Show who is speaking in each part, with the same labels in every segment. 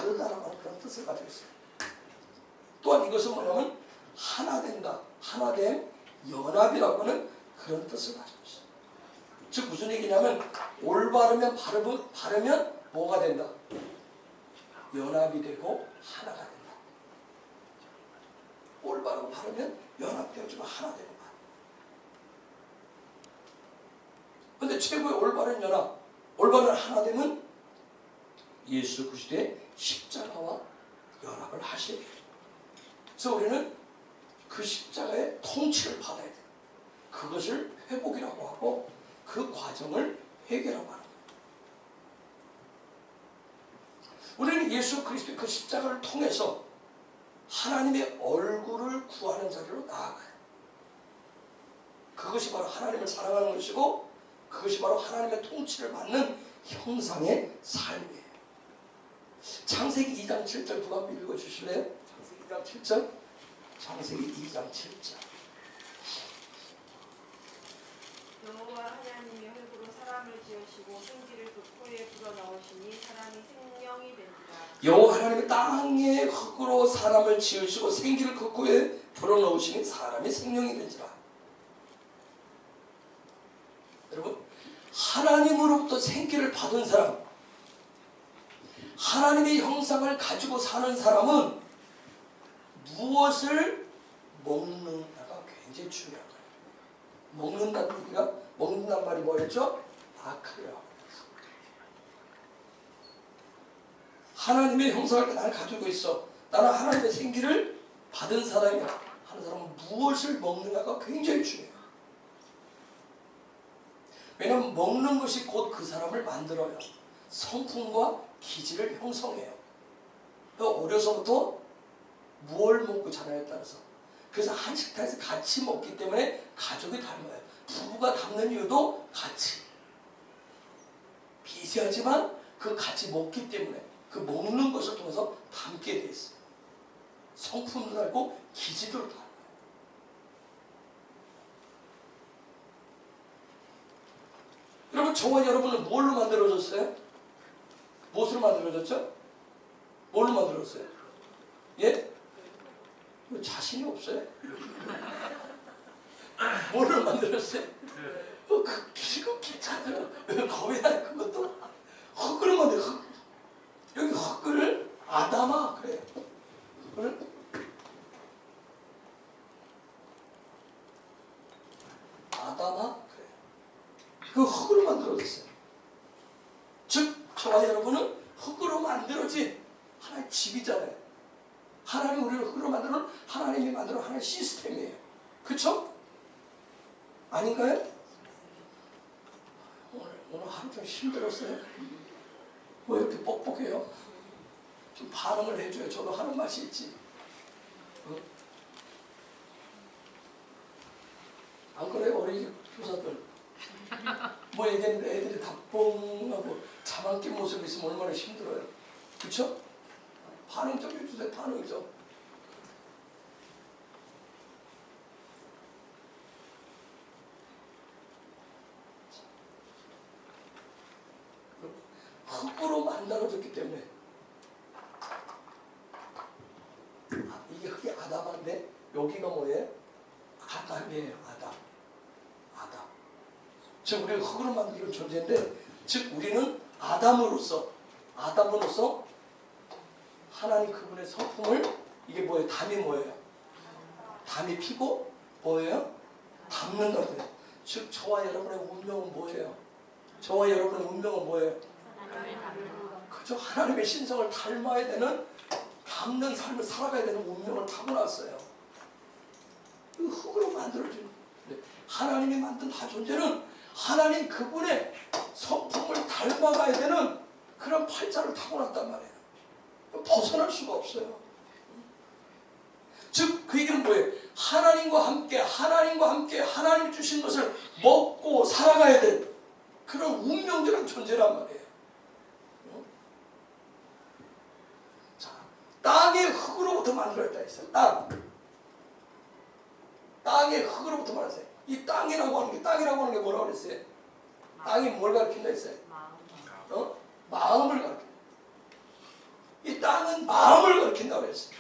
Speaker 1: 다르다라고 하는 그런 뜻을 가지고 있어요. 또한 이것은 뭐냐면 하나 된다, 하나됨, 연합이라고 하는 그런 뜻을 가지고 있어요. 즉 무슨 얘기냐면 올바르면 바르면 뭐가 된다? 연합이 되고 하나가 된다. 올바르고 바르면 연합되어지고 하나 되는 거야. 근데 최고의 올바른 연합, 올바른 하나됨은 예수 그리스도의 십자가와 연합을 하셔야 돼요. 그래서 우리는 그 십자가의 통치를 받아야 돼요. 그것을 회복이라고 하고 그 과정을 회개라고 하는 거예요. 우리는 예수 그리스도의 그 십자가를 통해서 하나님의 얼굴을 구하는 자리로 나아가요. 그것이 바로 하나님을 사랑하는 것이고 그것이 바로 하나님의 통치를 받는 형상의 삶이에요. 창세기 2장 7절 누가 한번 읽어주실래요? 창세기 2장 7절. 창세기 2장 7절.
Speaker 2: 여호와 하나님이 흙으로 사람을 지으시고 생기를 그 코에 불어넣으시니 사람이 생명이 된지라.
Speaker 1: 여호와 하나님이 땅에 흙으로 사람을 지으시고 생기를 그 코에 불어넣으시니 사람이 생명이 된지라. 여러분, 하나님으로부터 생기를 받은 사람, 하나님의 형상을 가지고 사는 사람은 무엇을 먹는가가 굉장히 중요한 거예요. 먹는다는 얘기가, 먹는단 말이 뭐였죠? 아크라고. 하나님의 형상을 나는 가지고 있어. 나는 하나님의 생기를 받은 사람이야. 하는 사람은 무엇을 먹는가가 굉장히 중요해요. 왜냐하면 먹는 것이 곧 그 사람을 만들어요. 성품과 기질을 형성해요. 어려서부터 무엇을 먹고 자라냐에 따라서. 그래서 한 식탁에서 같이 먹기 때문에 가족이 닮아요. 부부가 닮는 이유도 같이. 미세하지만 그 같이 먹기 때문에 그 먹는 것을 통해서 닮게 돼 있어요. 성품도 닮고 기질도 닮아요. 여러분, 저와 여러분은 뭘로 만들어졌어요? 무엇으로 만들어졌죠? 뭘로 만들어졌어요? 예? 자신이 없어요? 뭘로 만들었어요? 그 길고 길잖아요. 거기다 그것도 흙으로 만들어. 흙. 여기 흙을 아담아 그래요. 흙을 아담아 그래요. 그 흙으로 만들어졌어요. 즉 저와 여러분은 흙으로 만들어진 하나의 집이잖아요. 하나님 우리를 흙으로 만들어 하나님이 만들어 하나의 시스템이에요. 그렇죠? 아닌가요? 오늘 하루 좀 힘들었어요. 왜 이렇게 뻑뻑해요? 좀 반응을 해줘요. 저도 하는 맛이 있지. 응? 안 그래요? 어린이집 교사들 뭐 얘기했는데 애들이 다 뻥하고 잠 안 깬 모습이 있으면 얼마나 힘들어요. 그렇죠? 반응 좀 해주세요. 반응 좀. 흙으로 만들어졌기 때문에 이게 흙이 아담한데 여기가 뭐예요? 아담이에요. 아담. 즉 우리가 흙으로 만들어진 존재인데 즉 우리는 아담으로서 하나님 그분의 성품을 이게 뭐예요? 담이 뭐예요? 담이 피고 뭐예요? 담는다 그래요. 즉 저와 여러분의 운명은 뭐예요? 저와 여러분의 운명은 뭐예요? 그저 하나님의 신성을 닮아야 되는 담는 삶을 살아가야 되는 운명을 타고났어요. 그 흙으로 만들어진 하나님이 만든 다 존재는 하나님 그분의 성품을 닮아가야 되는 그런 팔자를 타고났단 말이에요. 벗어날 수가 없어요. 즉 그 얘기는 뭐예요? 하나님과 함께 하나님이 주신 것을 먹고 살아가야 될 그런 운명적인 존재란 말이에요. 자, 땅의 흙으로부터 만들어졌다 했어요. 땅의 흙으로부터 만들었어요. 이 땅이라고 하는 게 뭐라고 그랬어요? 땅이 뭘 가르친다 했어요? 마음을 가르친다. 이 땅 땅은 마음을 가리킨다고 했어요.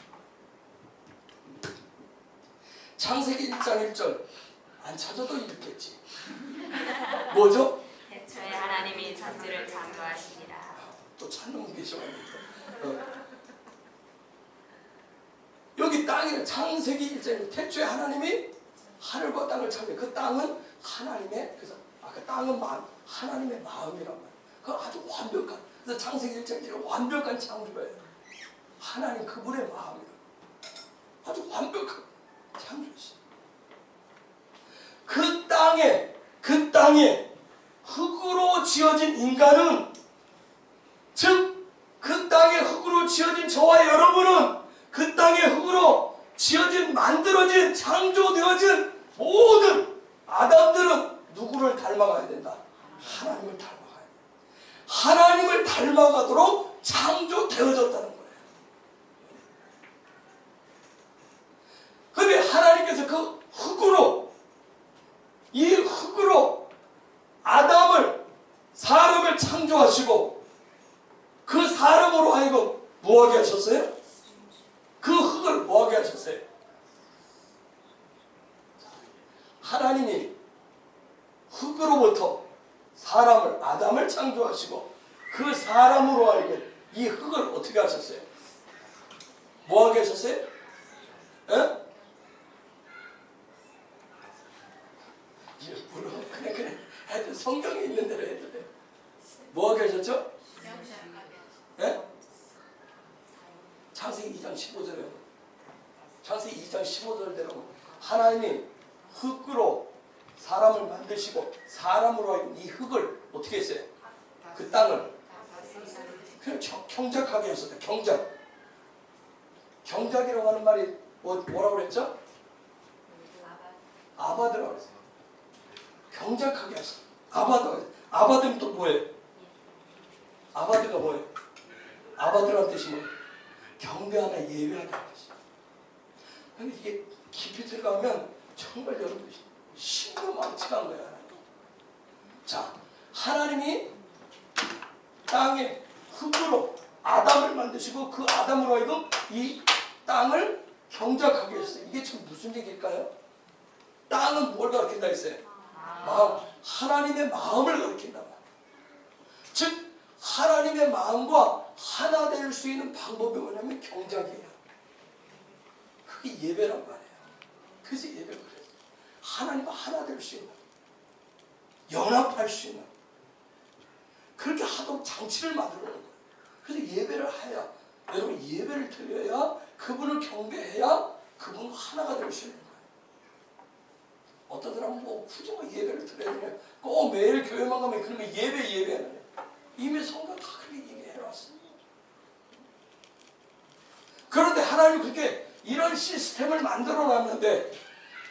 Speaker 1: 창세기 1장 1절 안 찾아도 읽겠지. 뭐죠?
Speaker 3: 애초에 하나님이 천지를 창조하시니라.
Speaker 1: 또 찾는 분 계시거든요. 여기 땅에는 창세기 1장 태초에 하나님이 하늘과 땅을 창조해. 그 땅은 하나님의, 그래서 아까 땅은 마음, 하나님의 마음이란 말이에요. 그 아주 완벽한, 그래서 창세기 1장 1절 완벽한 창조예요. 하나님 그분의 마음이에요. 아주 완벽한 창조였어요. 그 땅에 흙으로 지어진 인간은, 즉 그 땅에 흙으로 지어진 저와 여러분은 그 땅에 흙으로 지어진, 만들어진, 창조되어진 모든 아담들은 누구를 닮아가야 된다? 하나님을 닮아가야 된다. 하나님을 닮아가도록 창조되어졌다는 거예요. 그런데 하나님께서 그 흙으로, 이 흙으로 아담을, 사람을 창조하시고 그 사람으로 하여금 뭐하게 하셨어요? 그 흙을 뭐하게 하셨어요? 하나님이 흙으로부터 사람을, 아담을 창조하시고 그 사람으로 하여금 이 흙을 어떻게 하셨어요? 뭐하게 하셨어요? 에? 물론 그냥 해도 성경에 있는 대로 해도 돼요. 뭐하게 하셨죠? 예? 창세기 2장 15절에 창세기 2장 15절대로 하나님이 흙으로 사람을 만드시고 사람으로 하여금 이 흙을 어떻게 했어요? 그 땅을 그냥 경작하게 하셨어요. 경작이라고 하는 말이 뭐라고 그랬죠? 아바드라고 했어요. 경작하게 하셨어요. 아바드는 또 뭐예요? 아바드가 뭐예요? 아바드라는 뜻이 뭐예요? 경배하다, 예배하다 뜻이에요. 근데 이게 깊이 들어가면 정말 여러분들이 신묘망측한 거예요. 하나님. 자, 하나님이 땅에 흙으로 아담을 만드시고 그 아담으로 하여금 이 땅을 경작하게 했어요. 이게 지금 무슨 얘기일까요? 땅은 뭘 가리킨다 했어요? 마음. 하나님의 마음을 가리킨다. 즉 하나님의 마음과 하나 될 수 있는 방법이 뭐냐면 경작이에요. 그게 예배란 말이에요. 그래서 예배가 그래요. 하나님과 하나 될 수 있는, 연합할 수 있는, 그렇게 하도록 장치를 만들어 놓은 거예요. 그래서 예배를 해야, 여러분 예배를 드려야, 그분을 경배해야 그분과 하나가 될 수 있는 거예요. 어떤 사람은 뭐 굳이 뭐 예배를 드려야 되냐, 꼭 매일 교회만 가면 그러면 예배하는 거예요. 이미 성경 다 그렇게 얘기해놨습니다. 그런데 하나님 그렇게 이런 시스템을 만들어 놨는데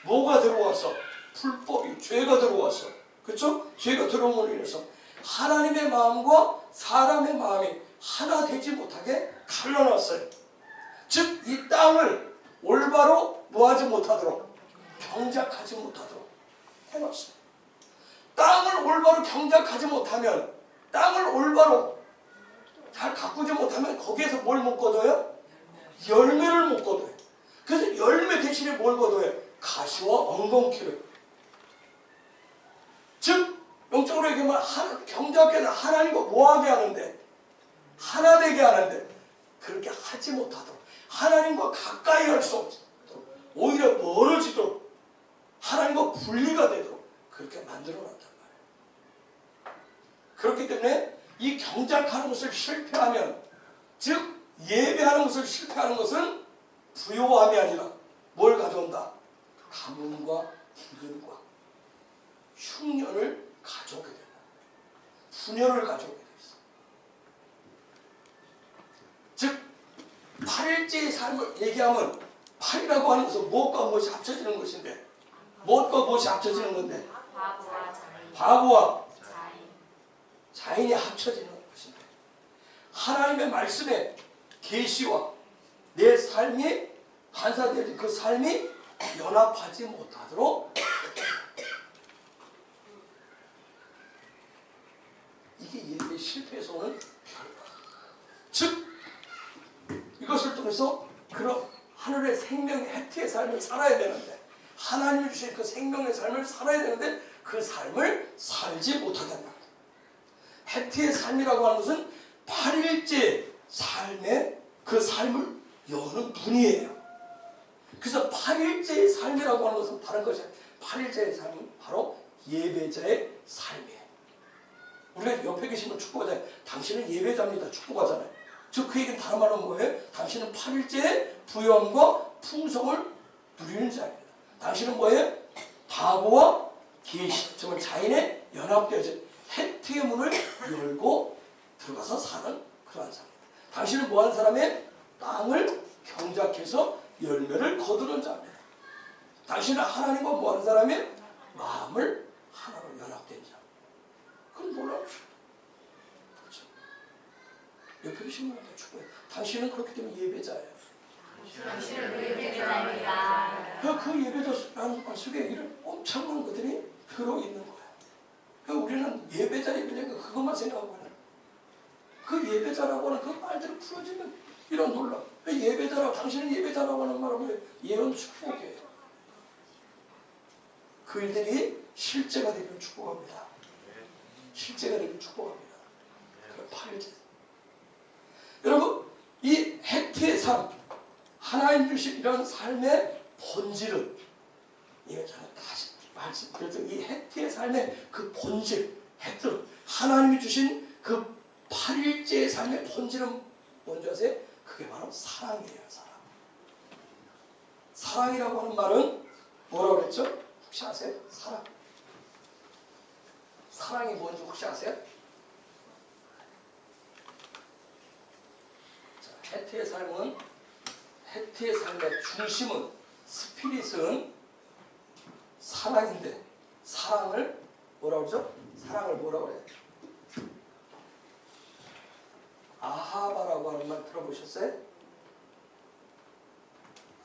Speaker 1: 뭐가 들어와서? 불법이, 죄가 들어와서, 그렇죠? 죄가 들어옴으로 인해서 하나님의 마음과 사람의 마음이 하나 되지 못하게 갈라놨어요. 즉 이 땅을 올바로 뭐하지 못하도록, 경작하지 못하도록 해놨어요. 땅을 올바로 경작하지 못하면, 땅을 올바로 잘 가꾸지 못하면 거기에서 뭘 못 거둬요? 열매를 못 거둬요. 그래서 열매 대신에 뭘 거둬요? 가시와 엉겅퀴를. 즉 영적으로 얘기하면 경작해서 하나님과 뭐하게 하는데, 하나 되게 하는데 그렇게 하지 못하도록, 하나님과 가까이 할 수 없도록, 오히려 멀어지도록, 하나님과 분리가 되도록 그렇게 만들어 놨단 말이에요. 그렇기 때문에 이 경작하는 것을 실패하면, 즉 예배하는 것을 실패하는 것은 부요함이 아니라 뭘 가져온다? 가뭄과 기근과 흉년을 가져오게 된다. 분열을 가져오게 돼 있어. 즉 8일째의 삶을 얘기하면 8이라고 하는 것은 무엇과 무엇이 합쳐지는 것인데, 무엇과 무엇이 합쳐지는 건데, 바보와 자인이 합쳐지는 것인데, 하나님의 말씀의 계시와 내 삶이 반사되어진 그 삶이 연합하지 못하도록, 이게 예배의 실패에서 오는 결과. 즉 이것을 통해서 그런 하늘의 생명 해티의 삶을 살아야 되는데 하나님이 주신 그 생명의 삶을 살아야 되는데 그 삶을 살지 못하게 한다. 해티의 삶이라고 하는 것은 8일째 삶의 그 삶을 여는 분이에요. 그래서 8일째의 삶이라고 하는 것은 다른 것이야. 8일째의 삶은 바로 예배자의 삶이에요. 우리가 옆에 계신 분 축복하잖아요. 당신은 예배자입니다. 축복하잖아요. 즉 그 얘기는 다른 말로 뭐예요? 당신은 8일째의 부영과 풍성을 누리는 자입니다. 당신은 뭐예요? 다고와 계시, 즉 자인의 연합되어진 해티의 문을 열고 들어가서 사는 그러한 사람입니다. 당신은 뭐하는 사람이에요? 땅을 경작해서 열매를 거두는 자입니다. 당신은 하나님과 뭐하는 사람이에요? 마음을 하나로 연합된 자. 그건 몰라요. 그렇죠? 옆에 계신 분한테 축복해. 당신은 그렇기 때문에 예배자예요.
Speaker 3: 당신은 예배자입니다.
Speaker 1: 그 예배자라는 말 속에 이런 엄청난 것들이 들어있는 거예요. 우리는 예배자 그것만 생각하고 있는 그 예배자라고 하는 그 말대로 풀어지는 이런 놀라. 예배자라고 당신은 예배자라고 하는 말은 예언 축복이에요. 그 일들이 실제가 되기를 축복합니다. 실제가 되기를 축복합니다. 그 8일째. 여러분 이 해티의 삶 하나님 주신 이런 삶의 본질은 이거 저는 다시 말씀드렸죠. 이 해티의 삶의 그 본질 해트 하나님이 주신 그 8일째의 삶의 본질은 뭔지 아세요? 그게 바로 사랑이에요. 사랑. 사랑이라고 하는 말은 뭐라고 그랬죠? 혹시 아세요? 사랑. 사랑이 뭔지 혹시 아세요? 자, 해티의 삶은 해티의 삶의 중심은 스피릿은 사랑인데 사랑을 뭐라고 그러죠? 사랑을 뭐라고 그래요? 아하바라고 하는 말 들어보셨어요?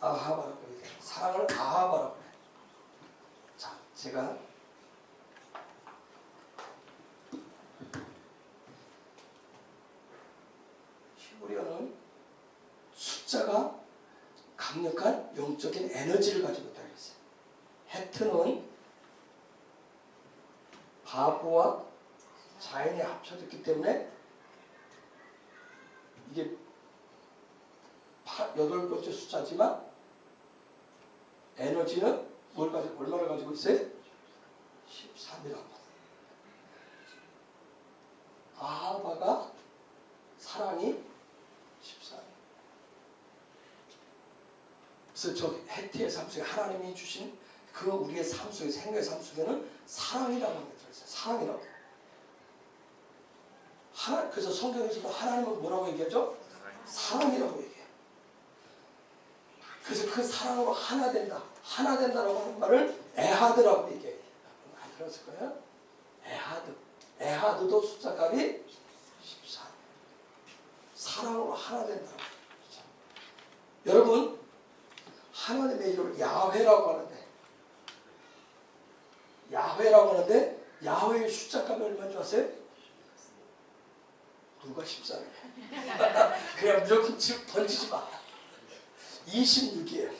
Speaker 1: 아하바라고 해요. 사랑을 아하바라고 해요. 자, 제가 히브리어는 숫자가 강력한 영적인 에너지를 가지고 있다고 했어요. 해트는 바브와 자인이 합쳐졌기 때문에 이게 8번째 숫자지만 에너지는 얼마를 가지고 있어요? 13이라고. 아하바가 사랑이 14. 그래서 저 해티의 삶 속에 하나님이 주신 그 우리의 삶 속에 생명의 삶 속에는 사랑이라고 하는 게 들어있어요. 사랑이라고. 그래서 성경에서도 하나님은 뭐라고 얘기하죠? 사랑이라고 얘기해요. 그래서 그 사랑으로 하나 된다. 하나 된다라고 하는 말을 에하드라고 얘기해요. 많이 들었을 거예요? 에하드. 에하드도 숫자 값이 14. 사랑으로 하나 된다고. 여러분 하나님의 이름을 야훼라고 하는데 야훼의 숫자 값이 얼마인 줄 아세요? 누가 14를 그냥 무조건 던지지 마. 26이에요.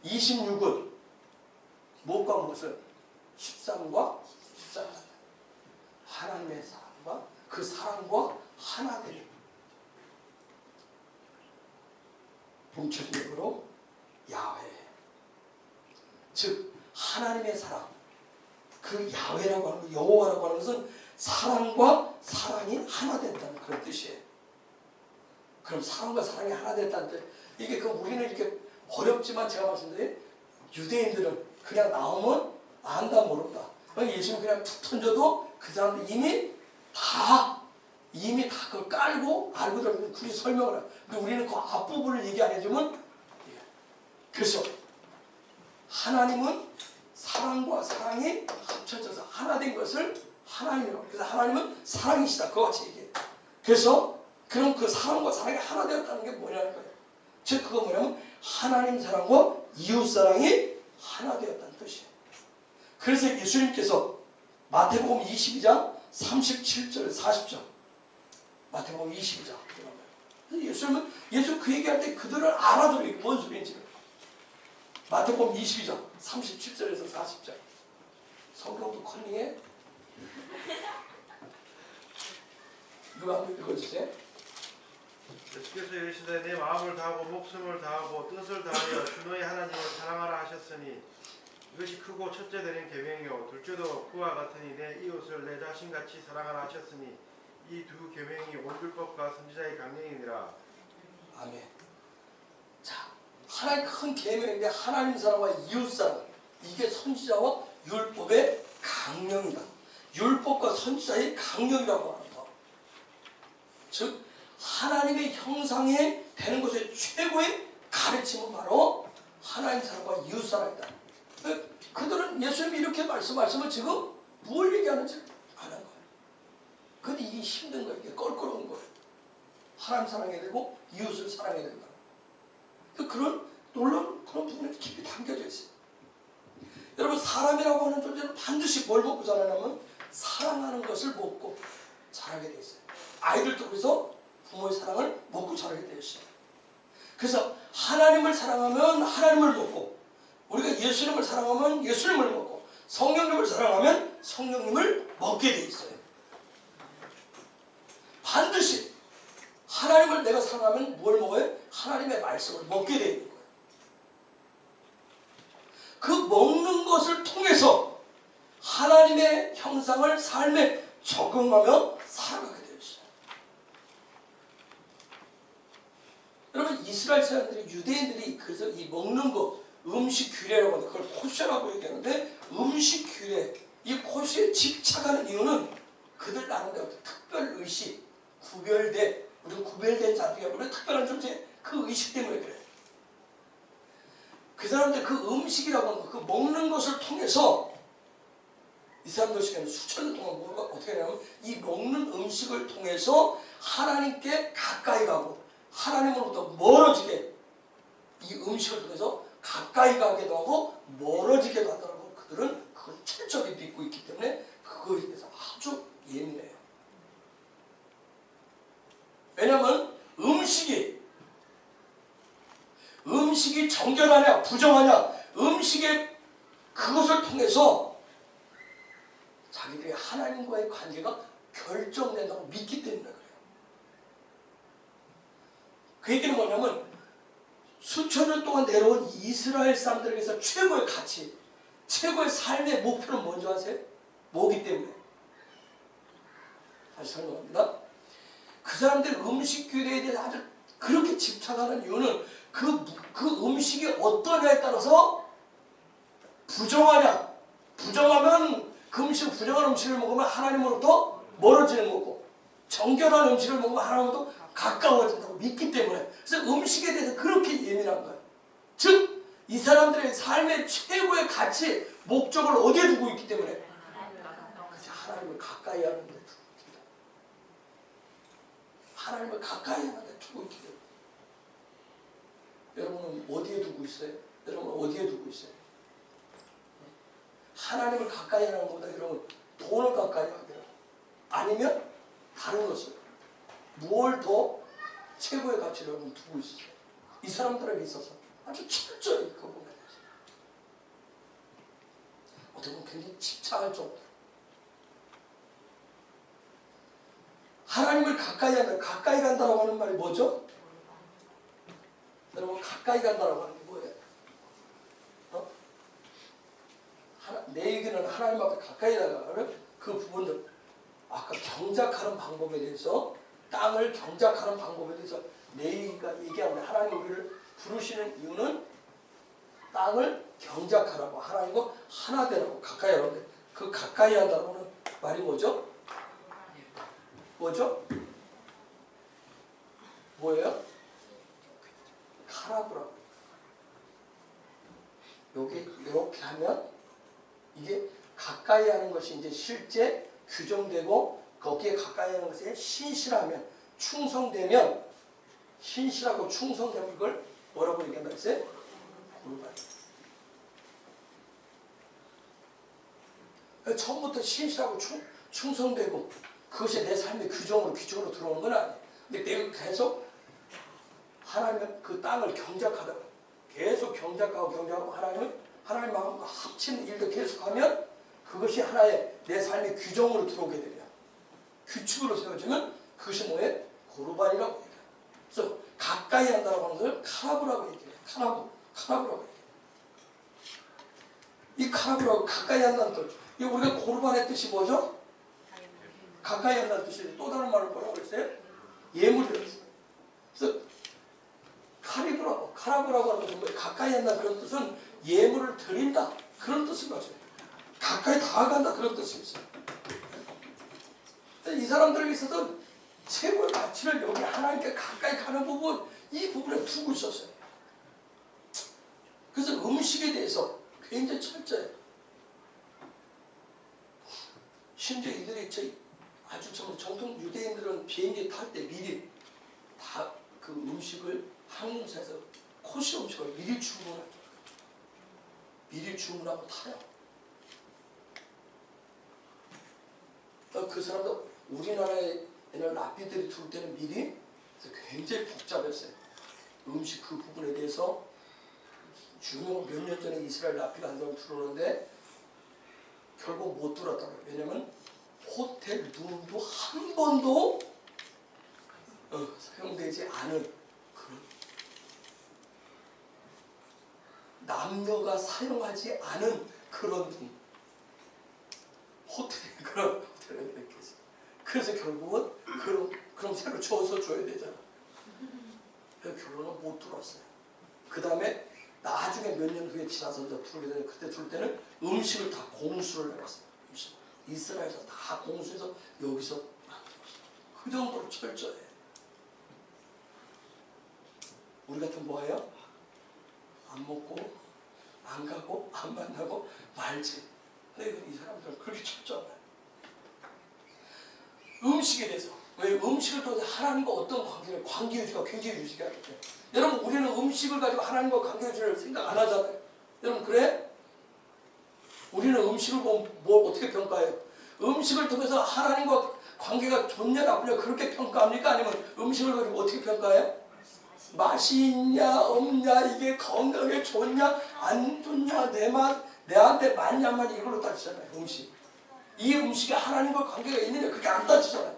Speaker 1: 26은 무엇과 무엇을? 13과 14. 하나님의 사랑과 그 사랑과 하나 되는 뭉쳐진 이름으로 야훼. 즉 하나님의 사랑 그 야훼라고 하는 것, 여호와라고 하는 것은 사랑과 사랑이 하나 된다는 그런 뜻이에요. 그럼 사랑과 사랑이 하나 됐다는 뜻. 이게 그 우리는 이렇게 어렵지만 제가 말씀드린 유대인들은 그냥 나오면 안다 모른다. 예수님 그냥 툭 던져도 그 사람들 이미 다 그걸 깔고 알고 들어가면 굳이 설명을 해요. 근데 우리는 그 앞부분을 얘기 안 해주면 그래서 하나님은 사랑과 사랑이 합쳐져서 하나 된 것을 하나님이라고. 그래서 하나님은 사랑이시다. 그와 같이 얘기해요. 그래서 그럼 그 사랑과 사랑이 하나 되었다는 게 뭐냐는 거예요. 즉 그거 뭐냐면 하나님 사랑과 이웃 사랑이 하나 되었다는 뜻이에요. 그래서 예수님께서 마태복음 22장 37절 40절 마태복음 22장 예수 그 얘기할 때 그들을 알아들어요. 이게 뭔 소리인지. 마태복음 22장 37절에서 40절. 성경도 컨닝해. 누가 한번 읽어주세요.
Speaker 4: 예수께서 이르시되 내 마음을 다하고 목숨을 다하고 뜻을 다하여 주 너희 하나님을 사랑하라 하셨으니 이것이 크고 첫째 되는 계명이요 둘째도 그와 같으니 내 이웃을 내 자신같이 사랑하라 하셨으니 이 두 계명이 온 율법과 선지자의 강령이니라.
Speaker 1: 아멘. 자, 하나님 큰 계명인데 하나님 사랑과 이웃 사랑, 이게 선지자와 율법의 강령이다. 율법과 선지자의 강령이라고 합니다. 즉 하나님의 형상에 되는 것의 최고의 가르침은 바로 하나님 사랑과 이웃 사랑이다. 그들은 예수님이 이렇게 말씀하시면 지금 뭘 얘기하는지 아는 거예요. 근데 이게 힘든 거예요. 이게 껄끄러운 거예요. 하나님 사랑해야 되고 이웃을 사랑해야 된다. 그런 놀라운 그런 부분이 깊이 담겨져 있어요. 여러분, 사람이라고 하는 존재는 반드시 뭘 먹고 자라냐면 사랑하는 것을 먹고 자라게 돼 있어요. 아이들도 그래서 부모의 사랑을 먹고 자라게 되어 있어요. 그래서 하나님을 사랑하면 하나님을 먹고, 우리가 예수님을 사랑하면 예수님을 먹고, 성령님을 사랑하면 성령님을 먹게 돼 있어요. 반드시 하나님을 내가 사랑하면 뭘 먹어요? 하나님의 말씀을 먹게 돼 있는 거예요. 그 먹는 것을 통해서 하나님의 형상을 삶에 적응하며 살아가게 되어 있어요. 여러분, 이스라엘 사람들이, 유대인들이 그래서 이 먹는 거, 음식 규례라고 하는데 그걸 코셔라고 얘기하는데, 음식 규례, 이 코셔에 집착하는 이유는 그들 나름대로 특별 의식, 구별된, 우리 구별된 자들이 우리 특별한 존재, 그 의식 때문에 그래요. 그 사람들 그 음식이라고 하는 거, 그 먹는 것을 통해서 이 사람들 시간에 수천 년 동안 뭐가 어떻게 하냐면 이 먹는 음식을 통해서 하나님께 가까이 가고 하나님으로부터 멀어지게, 이 음식을 통해서 가까이 가기도 하고 멀어지기도 하더라고. 그들은 그걸 철저히 믿고 있기 때문에 그거에 대해서 아주 예민해요. 왜냐하면 음식이 정결하냐 부정하냐, 음식의 그것을 통해서 자기들이 하나님과의 관계가 결정된다고 믿기 때문에 그래요. 그 얘기는 뭐냐면 수천 년 동안 내려온 이스라엘 사람들에게서 최고의 가치, 최고의 삶의 목표는 뭔지 아세요? 뭐기 때문에? 다시 설명합니다. 그 사람들 음식 규례에 대해서 아주 그렇게 집착하는 이유는 그 음식이 어떠냐에 따라서 부정하냐, 부정하면 그 음식, 부정한 음식을 먹으면 하나님으로부터 멀어지는 거고, 정결한 음식을 먹으면 하나님으로부터 가까워진다고 믿기 때문에, 그래서 음식에 대해서 그렇게 예민한 거예요. 즉 이 사람들의 삶의 최고의 가치, 목적을 어디에 두고 있기 때문에? 그렇지, 하나님을 가까이 하는 데 두고 있습니다. 하나님을 가까이 하는 데 두고 있기 때문에. 여러분은 어디에 두고 있어요? 여러분은 어디에 두고 있어요? 하나님을 가까이 하는 것보다 여러분 돈을 가까이 하기라, 아니면 다른 것을, 무엇을 더 최고의 가치를 여러분 두고 있어요? 이 사람들에게 있어서 아주 철저히 그 부분에 대해서 어떻게 보면 굉장히 집착할 정도로 하나님을 가까이 한다. 가까이 간다라고 하는 말이 뭐죠? 여러분, 가까이 간다라고 하는 게 뭐예요? 내 얘기는 하나님 앞에 가까이 나가는 그 부분들, 아까 경작하는 방법에 대해서, 땅을 경작하는 방법에 대해서 내 얘기가 얘기하는데, 하나님 우리를 부르시는 이유는 땅을 경작하라고, 하나님과 하나 되라고, 가까이 하는데, 그 가까이 한다고 하는 말이 뭐죠? 뭐죠? 뭐예요? 카라브라고. 여기 이렇게 하면 이게 가까이 하는 것이 이제 실제 규정되고, 거기에 가까이 하는 것에 신실하면, 충성되면, 신실하고 충성되면 이걸 뭐라고 얘기한다 했어요? 꿀벌. 처음부터 신실하고 충성되고 그것이 내 삶의 규정으로 들어오는 건 아니에요. 근데 내가 계속 하나님은 그 땅을 경작하다가 계속 경작하고 하나님 마음과 합치는 일도 계속하면 그것이 하나의 내 삶의 규정으로 들어오게 되면 규칙으로 세워지면 그것이 뭐예요? 고르반이라고 얘기해요. 그래서 가까이 한다고 하는 것을 카라브라고 얘기해요. 카라브라고 얘기해요. 이 카라브라고 가까이 한다는 뜻. 이 우리가 고르반의 뜻이 뭐죠? 가까이 한다는 뜻이 또 다른 말을 뭐라고 그랬어요? 예물이었어요. 그래서 카라브라고 하는 것은 뭐예요? 가까이 한다 그런 뜻은 예물을 드린다 그런 뜻인 거죠. 가까이 다가간다 그런 뜻이 있어요. 이 사람들에게 있어서 최고의 가치를 여기 하나님께 가까이 가는 부분 이 부분에 두고 있었어요. 그래서 음식에 대해서 굉장히 철저해요. 심지어 이들이 아주 정통 유대인들은 비행기 탈 때 미리 다 그 음식을 항공사에서 코스 음식을 미리 주문하고 타요. 그 사람도 우리나라에는 랍비들이 들어올 때는 미리 굉장히 복잡했어요. 음식 그 부분에 대해서 몇 년 전에 이스라엘 랍비가 한 사람 들어오는데 결국 못 들어왔다고요. 왜냐면 호텔 룸도 한 번도 사용되지 않은 그런 남녀가 사용하지 않은 그런 그런 호텔을 이렇게 했어요. 그래서 결국은 그럼 새로 줘서 줘야 되잖아. 그래서 결론은 못 들어왔어요. 그 다음에 나중에 몇 년 후에 지나서 이제 들어오게 되는데 그때 들어올 때는 음식을 다 공수를 해봤어요. 이스라엘에서 다 공수해서 여기서 만들었어요. 그 정도로 철저해. 우리 같은 뭐예요? 안 먹고 안 가고 안 만나고 말지. 근데 이 사람들은 그렇게 철저해. 음식에 대해서 왜 음식을 통해서 하나님과 어떤 관계유지가 굉장히 유지가 돼. 여러분 우리는 음식을 가지고 하나님과 관계유지를 생각 안 하잖아요. 여러분 그래? 우리는 음식을 보면 뭘 어떻게 평가해요? 음식을 통해서 하나님과 관계가 좋냐 나쁘냐 그렇게 평가합니까? 아니면 음식을 가지고 어떻게 평가해요? 맛이 있냐 없냐 이게 건강에 좋냐 안 좋냐 내한테 맞냐만 이걸로 따지잖아요. 음식. 이 음식이 하나님과 관계가 있느냐 그렇게 안 따지잖아요.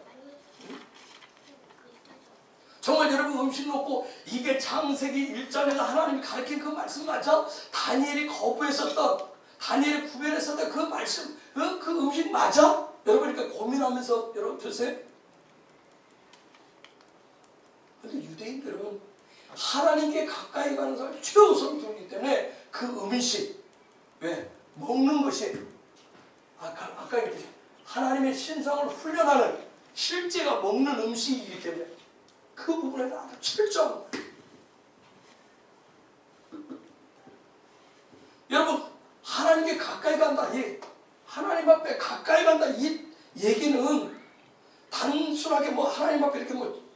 Speaker 1: 정말 여러분 음식 먹고 이게 창세기 1장에서 하나님이 가르친 그 말씀 맞아? 다니엘이 거부했었던 다니엘이 구별했었던 그 말씀 그 음식 맞아? 여러분 이렇게 고민하면서 여러분 드세요. 근데 유대인들은 하나님께 가까이 가는 사람이 최우선 두기 때문에 그 음식 왜? 먹는 것이 아까 얘기했듯이 하나님의 신성을 훈련하는 실제가 먹는 음식이기 때문에 그 부분에 아주 철저한 거예요. 여러분 하나님께 가까이 간다 하나님 앞에 가까이 간다 이 얘기는 단순하게 뭐 하나님 앞에 이렇게 뭐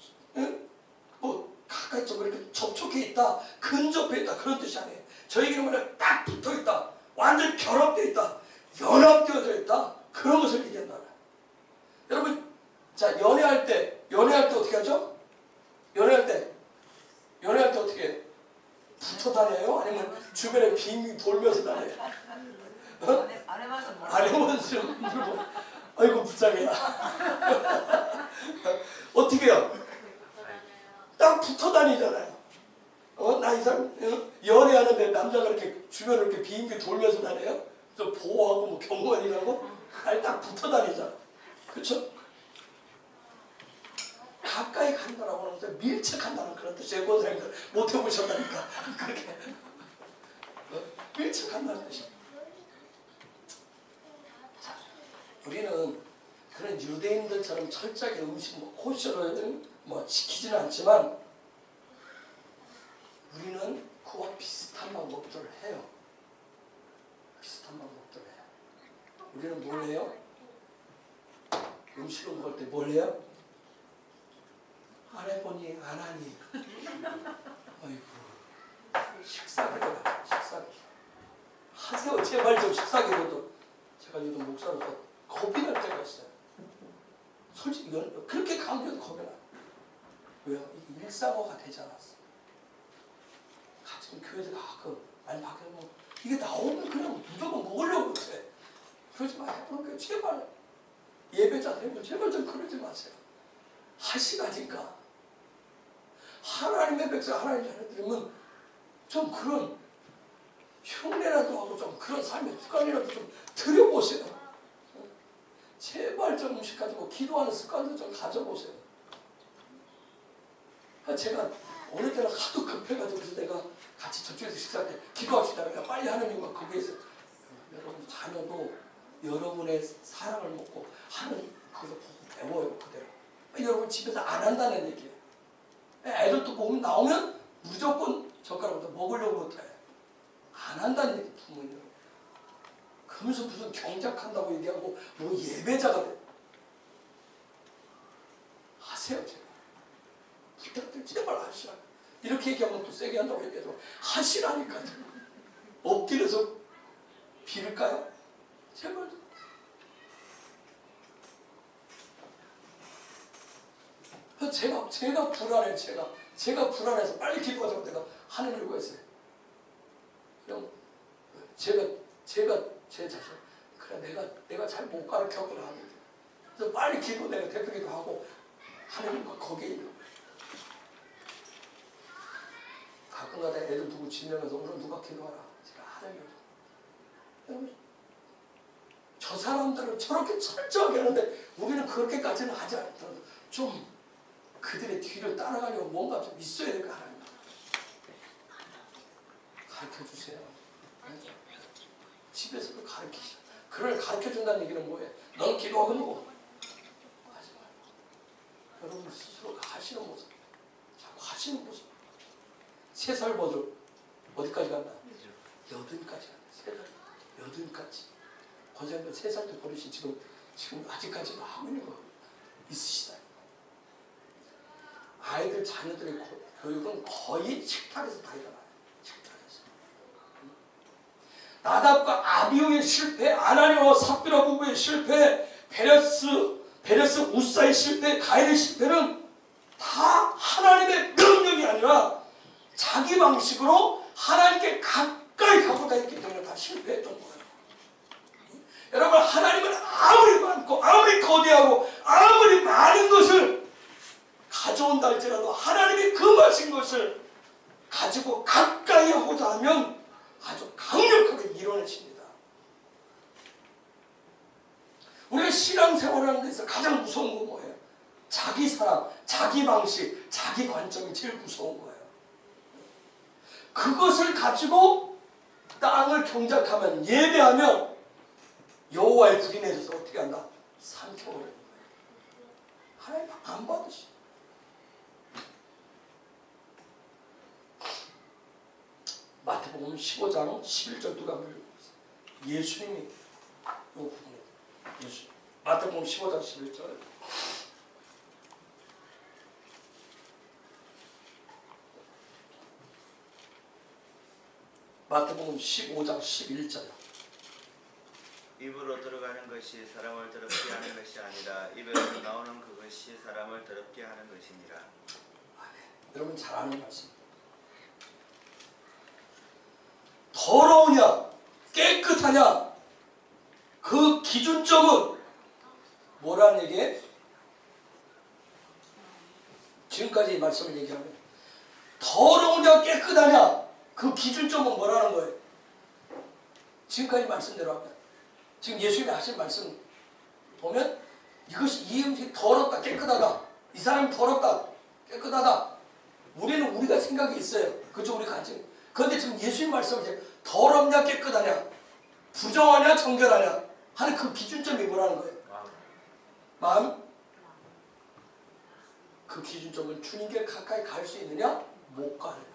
Speaker 1: 가까이 좀 이렇게 접촉해 있다 근접해 있다 그런 뜻이 아니에요. 저에게는 뭐냐 딱 붙어 있다 완전히 결합되어 있다 연합되어져 있다 그런 것을 얘기한다. 여러분 자 연애할 때 어떻게 하죠? 연애할 때 어떻게 해요? 붙어 다녀요? 아니면 주변에 빙빙 돌면서 다녀요?
Speaker 3: 안 해봐서 몰라.
Speaker 1: 안 해보면서 힘들고 아이고 불쌍해. 어떻게 해요? 딱 붙어 다니잖아요. 나 이 사람 연애하는데 남자가 이렇게 주변을 이렇게 빙빙 돌면서 다녀요? 또 보호하고 뭐 경관이라고 아니 딱 붙어 다니잖아. 그렇죠? 가까이 간다라고 하는 것은 밀착한다는 그런 뜻이에요. 권사님들 못 해보셨다니까 그렇게 밀착한다는 뜻이에요. 자, 우리는 그런 유대인들처럼 철저하게 음식 코스를 지키지는 않지만 우리는 그와 비슷한 방법들을 해요. 비슷한 방법들을 해요. 우리는 뭘 해요? 음식을 먹을 때 뭘 해요? 안 해보니 안 하니. 아이고 식사기도 하세요. 제발 좀 식사기도 제가 요즘 목사로서 겁이 날 때가 있어요. 솔직히 그렇게 강조해도 겁이 나요. 왜요? 이게 일상어가 되지 않았어. 교회들 가끔 많이 바뀌면 이게 나오면 그냥 무조건 먹으려고 그래. 그러지 마요. 그러니까 제발 예배자 되면 제발 좀 그러지 마세요. 하시라니까. 하나님의 백성 하나님 자녀들이면 좀 그런 흉내라도 하고 좀 그런 삶의 습관이라도 좀 들여보세요. 제발 좀 음식 가지고 기도하는 습관도 좀 가져보세요. 제가 어느 때는 하도 급해가지고 그래서 내가 같이 저쪽에서 식사할 때 기도합시다. 그냥 빨리 하나님과 거기에서 여러분 자녀도 여러분의 사랑을 먹고 하는 그거 보고 배워요 그대로. 여러분 집에서 안 한다는 얘기예요. 애들도 보면 나오면 무조건 젓가락부터 먹으려고 못해. 안 한다는 얘기 부모님. 그러면서 무슨 경작한다고 얘기하고 뭐 예배자가 돼. 하세요 제발. 부탁들 제발 하시라. 이렇게 얘기하면 또 세게 한다고 얘기해도 하시라니까요. 엎드려서 빌을까요? 제발. 제가 불안해. 제가 불안해서 빨리 기도하자고 내가 하나님을 구했어요. 그냥 제가 제 자신 그래 내가 잘 못 가르쳤구나 하는데 그래서 빨리 기도 내가 대표기도 하고 하나님과 거기에 있는 거예요. 가끔가다 애들 두고 지내면서 오늘 누가 기도하라. 제가 하나님을 여러분 저 사람들은 저렇게 철저하게 하는데 우리는 그렇게까지는 하지 않더라도 좀 그들의 뒤를 따라가려면 뭔가 좀 있어야 될 거 하나님 가르쳐주세요. 집에서도 가르치시오. 그걸 가르쳐준다는 얘기는 뭐예요? 넌 기도하고 누구? 하지 말고 여러분 스스로가 하시는 모습 자꾸 하시는 모습 3살 버들 어디까지 갔나? 8까지 갔나? 3살 8까지 권사님은 3살 때 버릇이 지금 아직까지도 하고 있는 거 있으시다. 아이들 자녀들의 교육은 거의 식탁에서 다 일어나요. 식탁에서. 나답과 아비후의 실패, 아나니와 삽비라 부부의 실패, 베레스 우사의 실패, 가인의 실패는 다 하나님의 명령이 아니라 자기 방식으로 하나님께 가까이 가고자 했기 때문에 다 실패했던 거예요. 여러분 하나님은 아무리 많고 아무리 거대하고 아무리 많은 것을 가져온다 할지라도 하나님이 금하신 것을 가지고 가까이 하고자 하면 아주 강력하게 이뤄내십니다. 우리가 신앙생활하는 데서 가장 무서운 건 뭐예요? 자기 사랑, 자기 방식, 자기 관점이 제일 무서운 거예요. 그것을 가지고 땅을 경작하면 예배하면 여호와의 불이 내려서 어떻게 한다? 삼켜버리는 거예요. 하나님 안 받으시. 마태복음 15장 11절 누가 읽어보세요. 예수님이 이 부분에 마태복음 15장 11절 마태복음 15장 11절
Speaker 5: 입으로 들어가는 것이 사람을 더럽게 하는 것이 아니라 입에서 나오는 그것이 사람을 더럽게 하는 것이니라.
Speaker 1: 여러분 잘 아는 말씀. 더러우냐 깨끗하냐 그 기준점은 뭐라는 얘기예요? 지금까지 이 말씀을 얘기하면 더러우냐 깨끗하냐 그 기준점은 뭐라는 거예요? 지금까지 말씀대로 하면 지금 예수님이 하신 말씀 보면 이것이 이 음식이 더럽다 깨끗하다 이 사람이 더럽다 깨끗하다 우리는 우리가 생각이 있어요. 그죠? 우리 가지. 그런데 지금 예수님 말씀을 더럽냐 깨끗하냐 부정하냐 정결하냐 하는 그 기준점이 뭐라는 거예요? 마음. 그 기준점은 주님께 가까이 갈 수 있느냐 못 가느냐.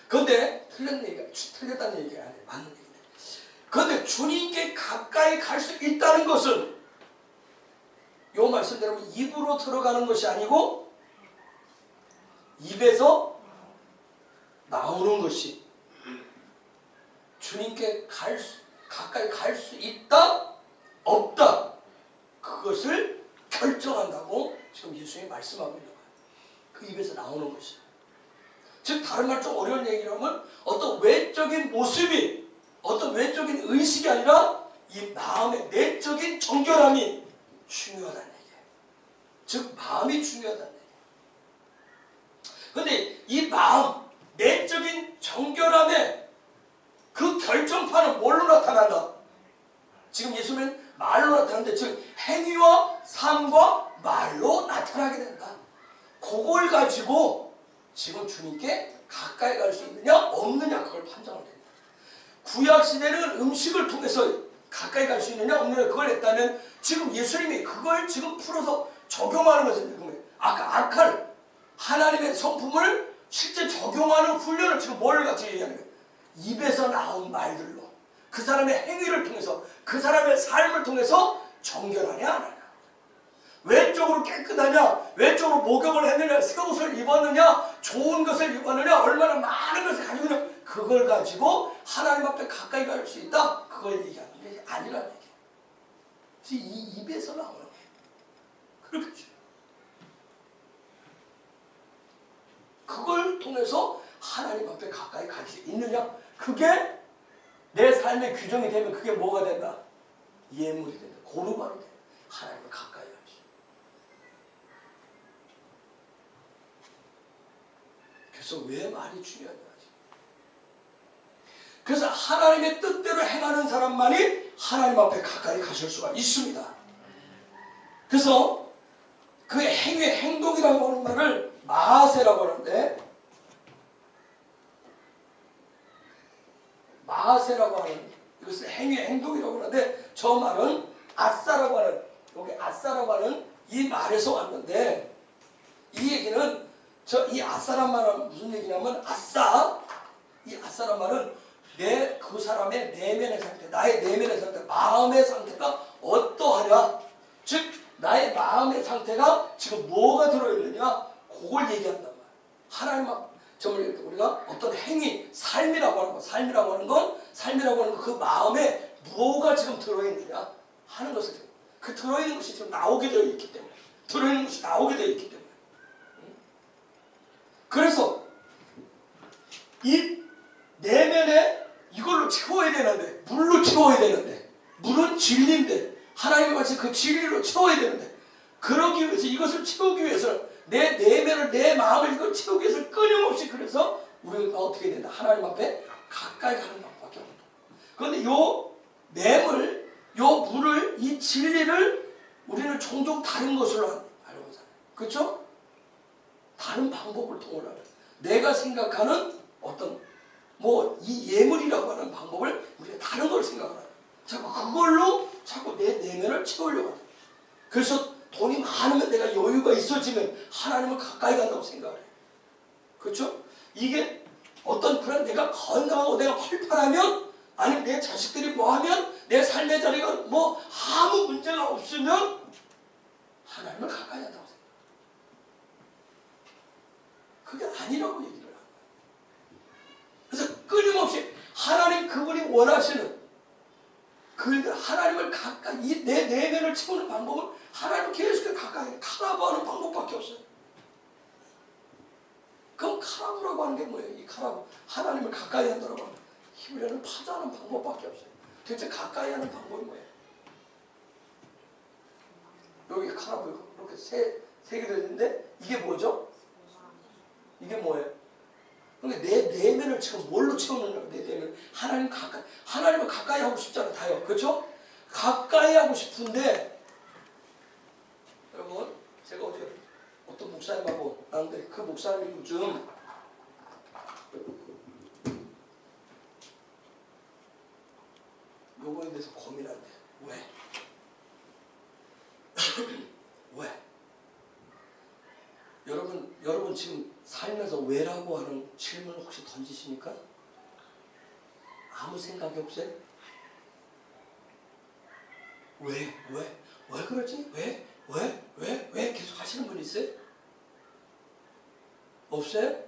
Speaker 1: 그런데 틀렸다는 얘기가 아니에요. 맞는 얘기네. 그런데 주님께 가까이 갈 수 있다는 것은 요 말씀대로 입으로 들어가는 것이 아니고 입에서 나오는 것이 주님께 가까이 갈 수 있다 없다 그것을 결정한다고 지금 예수님이 말씀하고 있는 거예요. 그 입에서 나오는 것이 즉 다른 말 좀 어려운 얘기라면 어떤 외적인 모습이 어떤 외적인 의식이 아니라 이 마음의 내적인 정결함이 중요하다는 얘기예요. 즉 마음이 중요하다는 얘기예요. 그런데 이 마음, 내적인 정결함의 그 결정판은 뭘로 나타난다? 지금 예수님은 말로 나타나는데 즉 행위와 삶과 말로 나타나게 된다. 그걸 가지고 지금 주님께 가까이 갈 수 있느냐 없느냐 그걸 판정을 합니다. 구약시대는 음식을 통해서 가까이 갈 수 있느냐 없느냐 그걸 했다면 지금 예수님이 그걸 지금 풀어서 적용하는 것을 아까 악할 하나님의 성품을 실제 적용하는 훈련을 지금 뭘 같이 얘기하는 거예요? 입에서 나온 말들로 그 사람의 행위를 통해서 그 사람의 삶을 통해서 정결하냐 안 하냐, 외적으로 깨끗하냐, 외적으로 목욕을 했느냐, 새 옷을 입었느냐, 좋은 것을 입었느냐, 얼마나 많은 것을 가지고 있느냐, 그걸 가지고 하나님 앞에 가까이 갈 수 있다, 그걸 얘기하는 게 아니라는 얘기예요. 이 입에서 나오는 거예요. 그렇겠죠. 그걸 통해서 하나님 앞에 가까이 갈 수 있느냐, 그게 내 삶의 규정이 되면 그게 뭐가 된다? 예물이 된다. 고르반이 된다. 하나님을 가까이 할 수. 그래서 왜 말이 중요하냐. 그래서 하나님의 뜻대로 행하는 사람만이 하나님 앞에 가까이 가실 수가 있습니다. 그래서 그 행위의 행동이라고 하는 말을 마하세라고 하는데, 마하세라고 하는 이것을 행위의 행동이라고 하는데, 저 말은 아싸라고 하는, 여기 아싸라고 하는 이 말에서 왔는데, 이 얘기는 이 아싸란 말은 무슨 얘기냐면, 이 아싸란 말은 그 사람의 내면의 상태, 나의 내면의 상태, 마음의 상태가 어떠하냐, 즉 나의 마음의 상태가 지금 뭐가 들어있느냐, 그걸 얘기한단 말이야. 하나님 앞 정말 우리가 어떤 행위, 삶이라고 하는 것, 삶이라고 하는 건 그 마음에 뭐가 지금 들어있느냐 하는 것을, 그 들어있는 것이 지금 나오게 되어 있기 때문에, 그래서 이 내면에 이걸로 채워야 되는데, 물로 채워야 되는데, 물은 진리인데 하나님과 같이 그 진리로 채워야 되는데, 그러기 위해서, 이것을 채우기 위해서 내 내면을, 내 마음을 이걸 채우기 위해서 끊임없이, 그래서 우리가 어떻게 된다? 하나님 앞에 가까이 가는 방법밖에 없다. 그런데 요 램을, 요 물을, 이 진리를 우리는 종종 다른 것으로 알고 있잖아요. 그렇죠? 다른 방법을 통해서 내가 생각하는 어떤 이 예물이라고 하는 방법을 우리가 다른 걸 생각을 해요. 자꾸 그걸로 자꾸 내 내면을 채우려고 해요. 그래서 돈이 많으면, 내가 여유가 있어지면 하나님을 가까이 간다고 생각을 해요. 그렇죠? 이게 어떤 그런, 내가 건강하고 내가 활발하면, 아니면 내 자식들이 뭐하면, 내 삶의 자리가 아무 문제가 없으면 하나님을 가까이 한다고 생각해요. 그게 아니라고 얘기를 해요. 그래서 끊임없이 하나님, 그분이 원하시는 하나님을 가까이, 내 내면을 채우는 방법은 하나님을 계속 가까이 가라고 하는 방법밖에 없어요. 그럼 카라고라고 하는 게 뭐예요? 이 카라고, 하나님을 가까이 한다고 하는, 히브리어는 파자하는 방법밖에 없어요. 대체 가까이 하는 방법이 뭐예요? 여기 카라고 이렇게 세 개 되는데, 이게 뭐죠? 이게 뭐예요? 그러니까 내 내면을 지금 뭘로 채우느냐, 내 내면. 하나님을 가까이 하고 싶잖아, 다요. 그렇죠? 가까이 하고 싶은데, 여러분, 제가 어제 어떤 목사님하고 나는데, 그 목사님이 요즘 요거에 대해서 고민한대. 왜? 왜? 여러분 지금 살면서 왜라고 하는 질문을 혹시 던지십니까? 아무 생각이 없어요? 왜 그러지? 왜 계속 하시는 분 있어요? 없어요?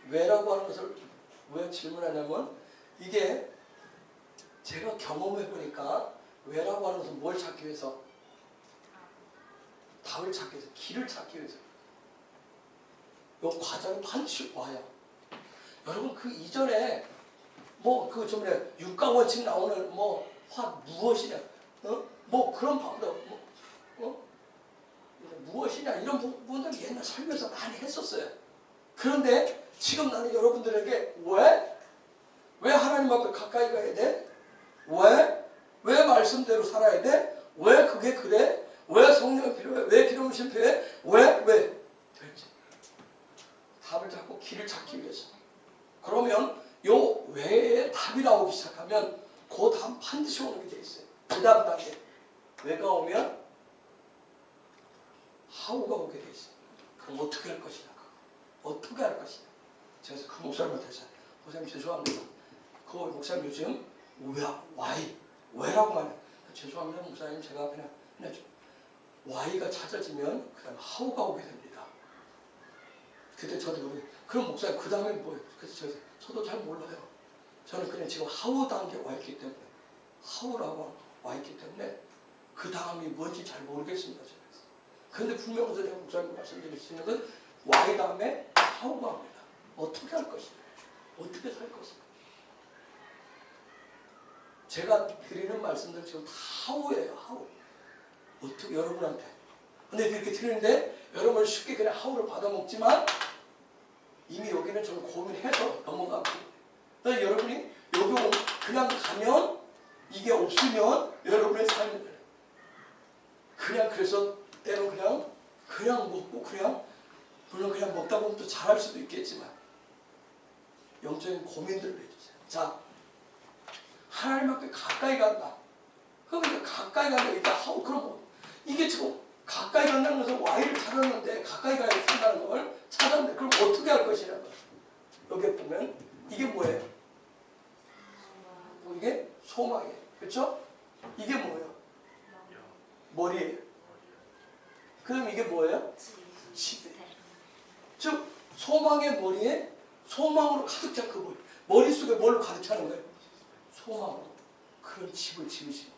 Speaker 1: 왜라고 하는 것을 왜 질문하냐면, 이게 제가 경험해 보니까 왜라고 하는 것은 뭘 찾기 위해서? 답을 찾기 위해서, 길을 찾기 위해서 이 과정이 반드시 와요. 여러분 그 이전에 뭐 그 좀 육가 원칙 나오는 뭐 화 무엇이냐, 뭐 그런 방법, 무엇이냐 이런 부분들 옛날 살면서 많이 했었어요. 그런데 지금 나는 여러분들에게 왜 하나님 앞에 가까이 가야 돼? 왜 말씀대로 살아야 돼? 왜 그게 그래? 왜 성령이 필요해? 왜 기름 부심 필요해? 왜? 될지 답을 찾고 길을 찾기 위해서. 그러면 요 왜에 답이 나오기 시작하면 그 다음 반드시 오는 게 돼 있어요. 그 다음 단계 왜가 오면 하우가 오게 돼 있어요. 그럼 어떻게 할 것이냐? 어떻게 할 것이냐? 제가 그 목사님한테 했어요. 목사님 죄송합니다. 그 목사님 요즘 왜라고 말해요. 죄송합니다 목사님, 제가 그냥 Y가 찾아지면 그 다음 하우가 오게 됩니다. 그때 저도 그럼 목사님 그 다음에 뭐예요? 그래서 저도 잘 몰라요. 저는 그냥 지금 하우 단계에 와 있기 때문에, 하우라고 와 있기 때문에 그 다음이 뭔지 잘 모르겠습니다. 그런데 분명히 제가 목사님 말씀드릴 수 있는 건 Y 다음에 하우가 옵니다. 어떻게 할 것인가? 어떻게 살 것인가? 제가 드리는 말씀들 지금 다 하우예요. 하우. 어떻게 여러분한테. 근데 이렇게 드리는데 여러분 쉽게 그냥 하우를 받아먹지만 이미 여기는 좀 고민해서 넘어가고, 그러니까 여러분이 여기 그냥 가면 이게 없으면 여러분의 삶이 돼요. 그냥 그래서 때로 그냥 먹고 물론 그냥 먹다 보면 또 잘할 수도 있겠지만 영적인 고민들을 해주세요. 자, 하나님 앞에 가까이 간다. 그러니까 가까이 간다. 이게 하우 그럼 뭐 이게 지금 가까이 간다는 것은 Y를 찾았는데 가까이 가야 산다는 걸 찾았는데 그럼 어떻게 할 것이냐는 거예요. 여기 보면 이게 뭐예요? 이게 소망이에요. 그렇죠? 이게 뭐예요? 머리예요. 그럼 이게 뭐예요? 집이에요. 즉 소망의 머리에 소망으로 가득 찬 그 머리. 머릿속에 뭘로 가득 차는 거예요? 소망으로. 그런 집을 지으시고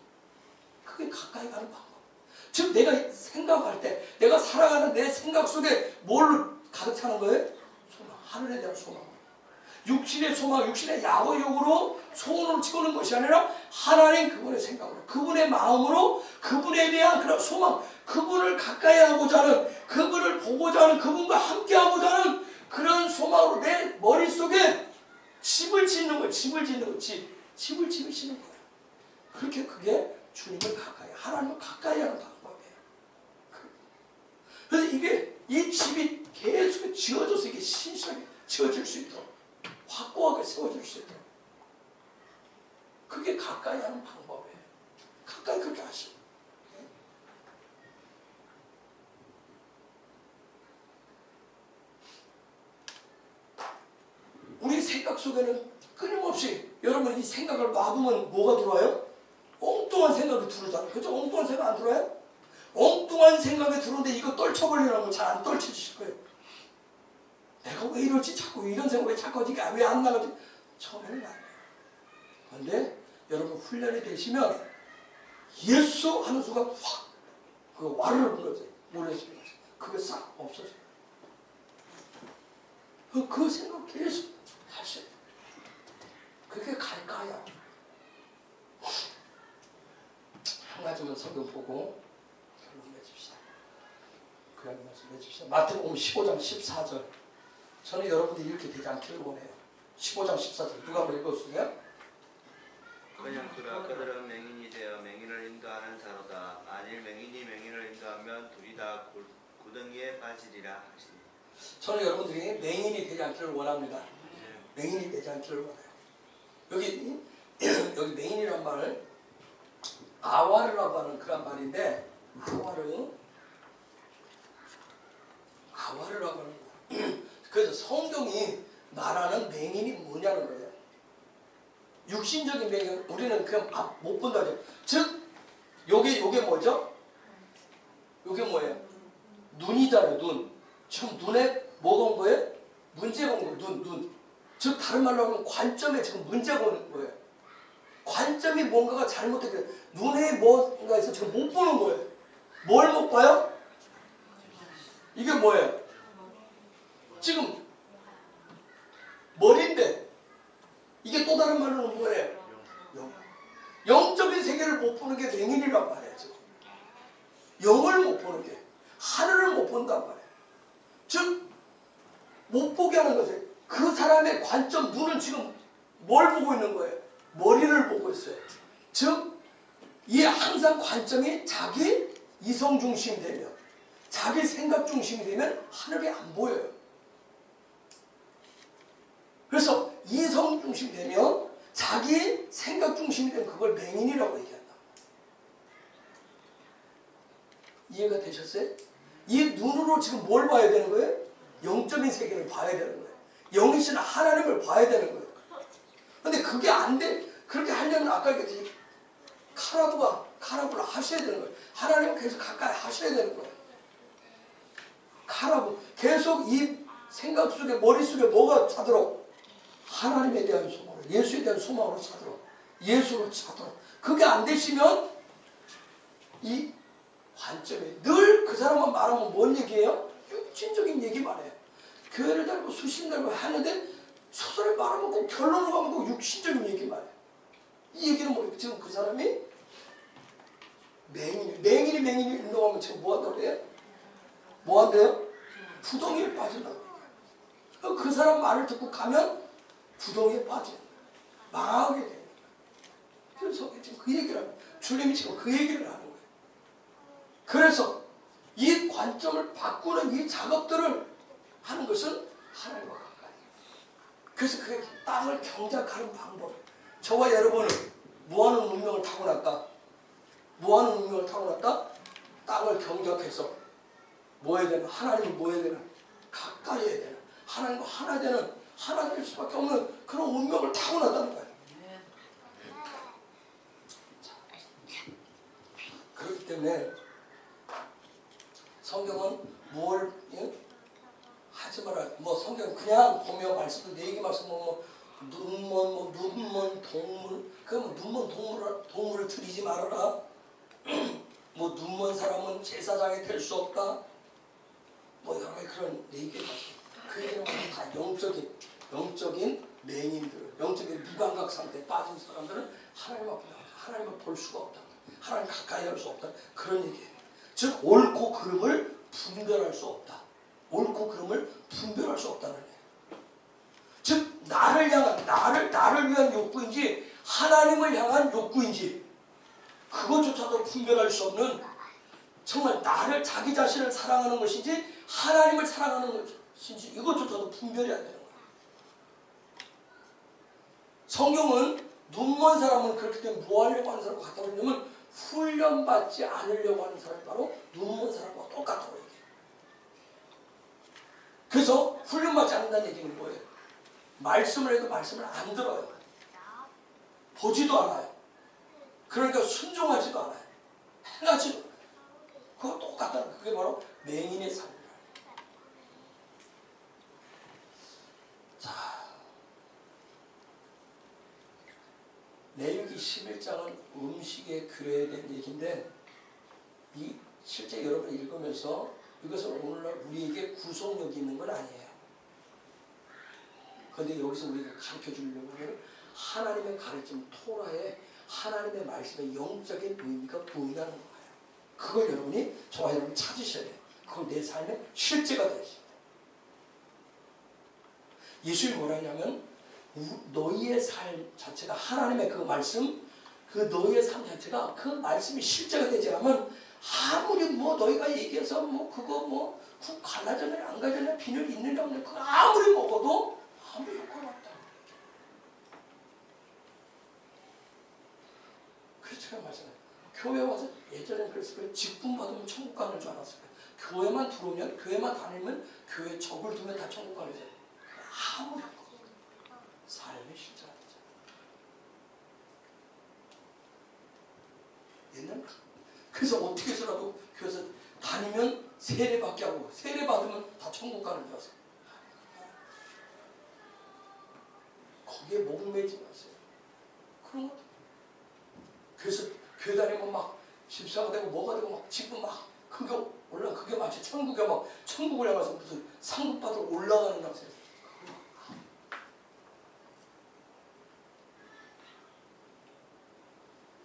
Speaker 1: 그게 가까이 가는 방법. 즉 내가 생각할 때 내가 살아가는 내 생각 속에 뭘로 가득 차는 거예요? 소망. 하늘에 대한 소망. 육신의 소망, 육신의 야고욕으로 소원을 채우는 것이 아니라 하나님 그분의 생각으로, 그분의 마음으로, 그분에 대한 그런 소망, 그분을 가까이 하고자 하는, 그분을 보고자 하는, 그분과 함께 하고자 하는 그런 소망으로 내 머릿속에 집을 짓는 거예요. 집을 지으시는 거예요. 그렇게 그게 주님을 가까이, 하나님을 가까이 하는 방법이에요. 그래서 이 집이 계속 지어져서 이게 신실하게 지어질 수 있도록, 확고하게 세워질 수 있도록, 그게 가까이 하는 방법이에요. 가까이 그렇게 하시고. 우리 생각 속에는 끊임없이 여러분 이 생각을 놔두면 뭐가 들어와요? 엉뚱한 생각이 들어오잖아요. 그죠? 엉뚱한 생각 안 들어와요? 엉뚱한 생각이 들어오는데 이거 떨쳐버리려면 잘 안 떨쳐지실 거예요. 내가 왜 이러지? 자꾸 이런 생각 왜 자꾸 하지? 왜 안 나가지? 처음에는 안 돼요. 그런데 여러분 훈련이 되시면 예수 하는 순간 확 그 와르르 무너져요. 무너지면 그게 싹 없어져요. 그 생각 계속 하셔야 돼요. 그게 갈까요? 한 가지만 성경 보고 결론 내줍시다. 그런 말씀 해주시다. 마태복음 15장 14절. 저는 여러분들이 이렇게 되지 않기를 원해요. 15장 14절. 누가 한번 읽어주세요?
Speaker 5: 그냥 그들은 맹인이 되어 맹인을 인도하는 자로다. 만일 맹인이 맹인을 인도하면 둘이 다 구덩이에 빠지리라 하시니.
Speaker 1: 저는 여러분들이 맹인이 되지 않기를 원합니다. 맹인이 되지 않기를 원해요. 여기 맹인이란 말을 아와르라고 하는 그런 말인데, 아와르라고 하는 거예요. 그래서 성경이 말하는 맹인이 뭐냐는 거예요. 육신적인 맹인, 우리는 그냥 못 본다죠. 즉 요게 뭐죠? 요게 뭐예요? 눈이잖아요. 눈. 지금 눈에 뭐가 온 거예요? 문제가 온 거예요. 눈. 즉 다른 말로 하면 관점에 지금 문제가 오는 거예요. 관점이 뭔가가 잘못된 거예요. 눈에 뭔가 있어 지금 못 보는 거예요. 뭘 못 봐요? 이게 뭐예요? 지금 머리인데 이게 또 다른 말로는 뭐예요? 영. 영적인 세계를 못 보는 게 맹인이란 말이에요. 지금. 영을 못 보는 게, 하늘을 못 본단 말이에요. 즉 못 보게 하는 거죠. 그 사람의 관점, 눈은 지금 뭘 보고 있는 거예요? 머리를 보고 있어요. 즉 이 항상 관점이 자기 이성 중심이 되면, 자기 생각 중심이 되면 하늘이 안 보여요. 그래서 이성 중심이 되면, 자기 생각 중심이 되면 그걸 맹인이라고 얘기한다. 이해가 되셨어요? 이 눈으로 지금 뭘 봐야 되는 거예요? 영적인 세계를 봐야 되는 거예요. 영이신 하나님을 봐야 되는 거예요. 근데 그게 안 돼. 그렇게 하려면 아까 얘기했듯이 카라브를 하셔야 되는 거예요. 하나님은 계속 가까이 하셔야 되는 거예요. 카라브. 계속 이 생각 속에, 머릿속에 뭐가 차도록? 하나님에 대한 소망으로, 예수에 대한 소망으로 차도록, 예수로 차도록. 그게 안 되시면 이 관점에 늘 그 사람만 말하면 뭔 얘기예요? 육신적인 얘기만 해요. 교회를 다니고 수십 달고 하는데 소설을 말하면 꼭 결론을 가면 꼭 육신적인 얘기만 해요. 이 얘기는 뭐예요? 지금 그 사람이 맹인이 운동하면 지금 뭐 한다고 그래요? 뭐 한대요? 부동의에 빠진다고 얘기해요. 그 사람 말을 듣고 가면 부동의에 빠져요. 망하게 돼요. 그래서 지금 그 얘기를 하는 거예요. 주님이 지금 그 얘기를 하는 거예요. 그래서 이 관점을 바꾸는 이 작업들을 하는 것은 하나님과 가까이. 그래서 그게 땅을 경작하는 방법. 저와 여러분은 뭐하는 운명을 타고났다? 뭐하는 운명을 타고났다? 땅을 경작해서 뭐 해야 되나? 하나님을 뭐 해야 되나? 가까이 해야 되나? 하나님과 하나 되는, 하나 될 수밖에 없는 그런 운명을 타고났다는 거예요. 그렇기 때문에 성경은 뭘 하지 마라. 뭐 성경 그냥 보면 말씀도 네 개 말씀 뭐 눈먼 동물, 그러면 눈먼 동물을 들이지 말아라. 뭐 눈먼 사람은 제사장이 될 수 없다. 뭐 여러 가지 그런 네 개 말씀. 그 얘기는 다 영적인 맹인들, 영적인 무감각 상태에 빠진 사람들은 하나님을 볼 수가 없다. 하나님 가까이 할 수 없다. 그런 얘기예요. 즉 옳고 그름을 분별할 수 없다. 옳고 그름을 분별할 수 없다는 얘기예요. 즉 나를 위한 욕구인지 하나님을 향한 욕구인지 그것조차도 분별할 수 없는, 정말 자기 자신을 사랑하는 것인지 하나님을 사랑하는 것인지 이것조차도 분별해야 되는 거예요. 성경은 눈먼 사람은 그렇기 때문에 뭐 하려고 하는 사람과 같다고 그러냐면 훈련받지 않으려고 하는 사람이 바로 눈먼 사람과 똑같다고 얘기해요. 그래서 훈련받지 않는다는 얘기는 뭐예요? 말씀을 해도 말씀을 안 들어요. 보지도 않아요. 그러니까 순종하지도 않아요. 행하지도 않아요. 그거 똑같다는, 그게 바로 맹인의 삶이에요. 자, 레위기 11장은 음식에 그려야 된 얘기인데, 이 실제 여러분 읽으면서 이것은 오늘날 우리에게 구속력이 있는 건 아니에요. 그런데 여기서 우리가 가르쳐 주려고 하면 하나님의 가르침 토라에 하나님의 말씀에 영적인 의미가 보인다는 거예요. 그걸 여러분이, 저와 여러분이 찾으셔야 돼요. 그걸 내 삶의 실제가 되셔야 돼요. 예수님이 뭐라 하냐면 너희의 삶 자체가 하나님의 그 말씀, 그 너희의 삶 자체가 그 말씀이 실제가 되지 않으면 아무리 뭐 너희가 얘기해서 뭐 그거 뭐 국 갈라졌네 안 갈라졌네 비늘 있느냐 없느냐 그거 아무리 먹어도 아무 효과가 없다. 그래서 제가 말씀해요. 교회 와서 예전에 그랬을 거예요. 직분 받으면 천국 가는 줄 알았을 거예요. 교회만 들어오면, 교회만 다니면, 교회 적을 두면 다 천국 가는 줄 알았어요. 아무 효과가 없어요. 삶의 실제가 되죠. 옛날에 그래서 어떻게 해서라도 교회에서 다니면 세례받게 하고, 세례 받으면 다 천국 가는 줄 알았어요. 거기에 목매지 마세요. 그런 것도. 그래서 교회 다니면 막 집사가 되고 뭐가 되고 막 지금 막 그게 올라 그게 마치 천국에 막 천국을 향해서 무슨 상급 받으러 올라가는 당시에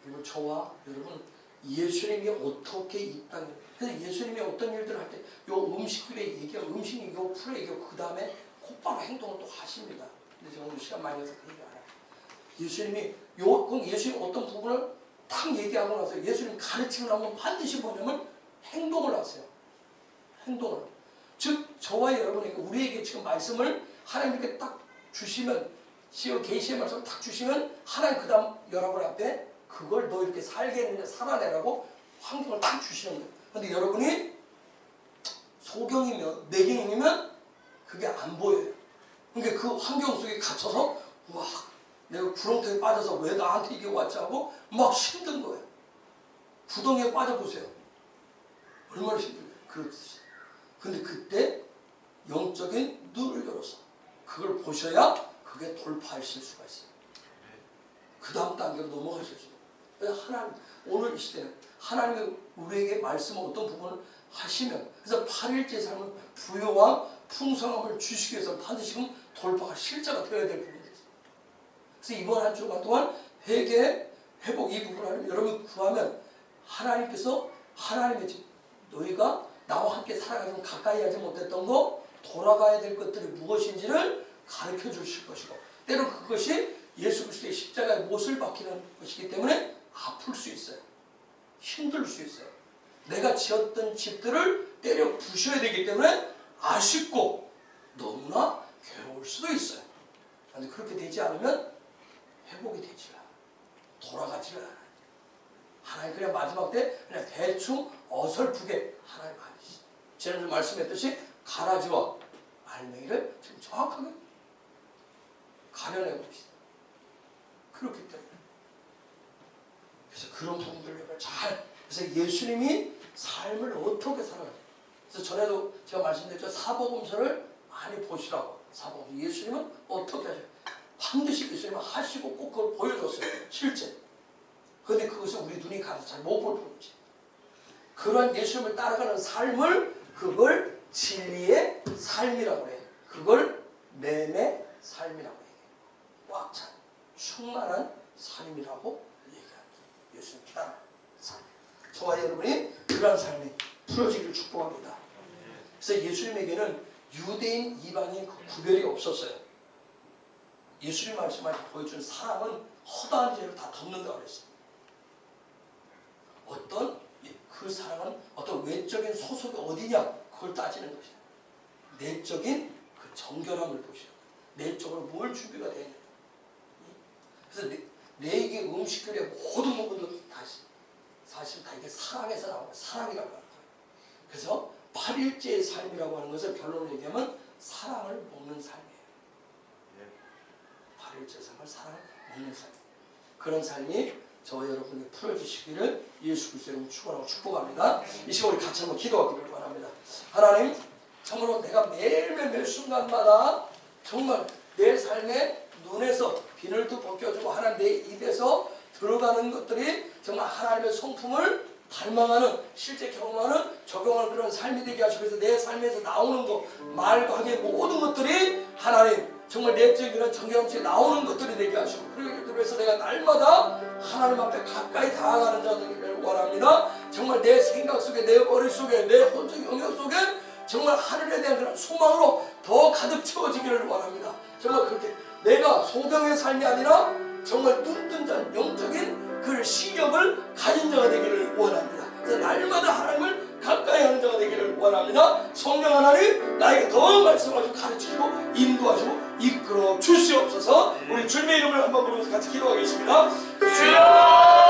Speaker 1: 그리고 저와 여러분 예수님이 어떻게 이 땅에 그래서 예수님이 어떤 일들을 할 때 요 음식들의 얘기가 음식이 요 풀의 얘기가 그 다음에 곧바로 행동을 또 하십니다. 근데 제가 오늘 시간 많이 해서 그 얘기 안 해요. 예수님이 그럼 예수님 어떤 부분을 딱 얘기하고 나서 예수님 가르치고 나면 반드시 뭐냐면 행동을 하세요. 행동을. 즉 저와 여러분에게 우리에게 지금 말씀을 하나님께 딱 주시면 계시의 말씀을 딱 주시면 하나님 그 다음 여러분 앞에 그걸 너 이렇게 살겠느냐 살아내라고 환경을 딱 주시는 거예요. 근데 여러분이 소경이면 내경이면 그게 안 보여요. 그러니까 그 환경 속에 갇혀서 와 내가 구렁텅이에 빠져서 왜 나한테 이게 왔지 하고 막 힘든 거예요. 구덩이에 빠져보세요. 얼마나 힘들어요. 그렇듯이. 근데 그때 영적인 눈을 열어서 그걸 보셔야 그게 돌파하실 수가 있어요. 그 다음 단계로 넘어가실 수 있어요. 하나님 오늘 이 시대는 하나님이 우리에게 말씀을 어떤 부분을 하시면 그래서 8일째 삶은 부요와 풍성함을 주시기 위해서 반드시 돌파가 실제가 되어야 될 부분이 있어요. 그래서 이번 한 주간 동안 회개, 회복 이 부분을 여러분 구하면 하나님께서 하나님의 집 너희가 나와 함께 살아가지고 가까이 하지 못했던 거 돌아가야 될 것들이 무엇인지를 가르쳐 주실 것이고 때로 그것이 예수 그리스도의 십자가의 못을 박히는 것이기 때문에 아플 수 있어요. 힘들 수 있어요. 내가 지었던 집들을 때려 부셔야 되기 때문에 아쉽고 너무나 괴로울 수도 있어요. 그런데 그렇게 되지 않으면 회복이 되지 않아요. 돌아가지를 않아요. 하나님 그냥 마지막 때 그냥 대충 어설프게 하나님 아니시. 지난주 말씀했듯이 가라지와 알맹이를 지금 정확하게 가려내고 계시다. 그렇기 때문에 그래서 그런 부분들을 잘 그래서 예수님이 삶을 어떻게 살아가요. 그래서 전에도 제가 말씀드렸죠. 사복음서를 많이 보시라고. 사복음서 예수님은 어떻게 하셔요. 반드시 예수님은 하시고 꼭 그걸 보여줬어요. 실제. 그런데 그것을 우리 눈이 가서 잘 못 볼 뿐이지. 그런 예수님을 따라가는 삶을 그걸 진리의 삶이라고 해요. 그걸 맴의 삶이라고 해요. 꽉 찬 충만한 삶이라고 얘기합니다. 예수님 따라 삶. 저와 여러분이 그런 삶이 풀어지기를 축복합니다. 그래서 예수님에게는 유대인, 이방인 그 구별이 없었어요. 예수님 말씀을 보여준 사랑은 허다한 죄를 다 덮는다고 그랬어요. 어떤 그 사랑은 어떤 외적인 소속이 어디냐 그걸 따지는 것이에요. 내적인 그 정결함을 보시는 거예요. 내적으로 뭘 준비가 되어 있느냐. 그래서 내게 음식들의 모든 부분도 다시 사실 다 이게 사랑에서 나오는 거예요. 사랑이라고 하는 거예요. 그래서 8일째의 삶이라고 하는 것을 결론을 얘기하면 사랑을 먹는 삶이에요. 8일째 삶을 사랑을 먹는 삶. 그런 삶이 저와 여러분이 풀어지시기를 예수 그리스도의 이름으로 축원하고 축복합니다. 이 시간 우리 같이 한번 기도하기를 바랍니다. 하나님 참으로 내가 매일매일 순간마다 정말 내 삶의 눈에서 비늘도 벗겨주고 하나님 내 입에서 들어가는 것들이 정말 하나님의 성품을 닮아가는 실제 경험하는 적용하는 그런 삶이 되게 하시고 그래서 내 삶에서 나오는 것 말과 하게 모든 것들이 하나님 정말 내적인 이런 정결함 속에 나오는 것들이 되게 하시고 그래서 내가 날마다 하나님 앞에 가까이 다가가는 자들을 원합니다. 정말 내 생각 속에 내 머릿속에 내 혼적 영역 속에 정말 하늘에 대한 그런 소망으로 더 가득 채워지기를 원합니다. 정말 그렇게 내가 소경의 삶이 아니라 정말 눈뜬 자 영적인 그 시력을 가진 자가 되기를 원합니다. 그래서 날마다 하나님을 가까이 하는 자가 되기를 원합니다. 성령 하나님 나에게 더 말씀하시고 가르치시고 인도하시고 이끌어 주시옵소서. 우리 주님의 이름을 한번 부르면서 같이 기도하겠습니다. 주여